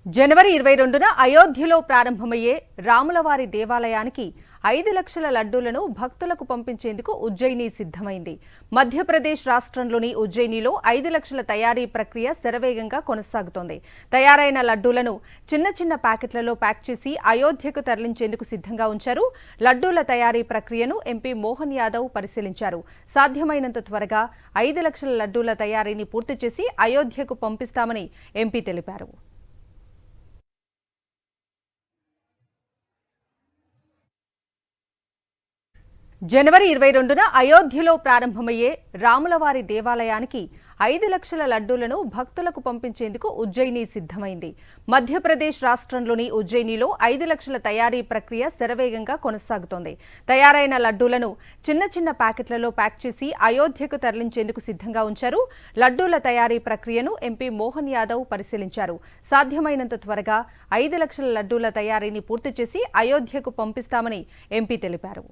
జనవరి 22న అయోధ్యలో ప్రారంభమయ్యే రాములవారి దేవాలయానికి 5 లక్షల లడ్డూలను భక్తులకు పంపించేందుకు ఉజ్జయిని సిద్ధమైంది. మధ్యప్రదేశ్ రాష్ట్రంలోని ఉజ్జయినిలో 5 లక్షల తయారీ ప్రక్రియ శరవేగంగా కొనసాగుతోంది. తయారైన లడ్డూలను చిన్న చిన్న ప్యాకెట్లలో ప్యాక్ చేసి అయోధ్యకు తరలించేందుకు సిద్ధంగా ఉంచారు. లడ్డూల తయారీ ప్రక్రియను ఎంపీ మోహన్ యాదవ్ పరిశీలించారు. సాధ్యమైనంత త్వరగా 5 లక్షల లడ్డూల తయారీని పూర్తి చేసి అయోధ్యకు పంపిస్తామని ఎంపీ తెలిపారు. జనవరి 22న అయోధ్యలో ప్రారంభమయ్యే రాములవారి దేవాలయానికి 5 లక్షల లడ్డూలను భక్తులకు పంపించేందుకు ఉజ్జయిని సిద్ధమైంది. మధ్యప్రదేశ్ రాష్ట్రంలోని ఉజ్జయినిలో 5 లక్షల తయారీ ప్రక్రియ శరవేగంగా కొనసాగుతోంది. తయారైన లడ్డూలను చిన్న చిన్న ప్యాకెట్లలో ప్యాక్ చేసి అయోధ్యకు తరలించేందుకు సిద్ధంగా ఉంచారు. లడ్డూల తయారీ ప్రక్రియను ఎంపీ మోహన్ యాదవ్ పరిశీలించారు. సాధ్యమైనంత త్వరగా 5 లక్షల లడ్డూల తయారీని పూర్తి చేసి అయోధ్యకు పంపిస్తామని ఎంపీ తెలిపారు.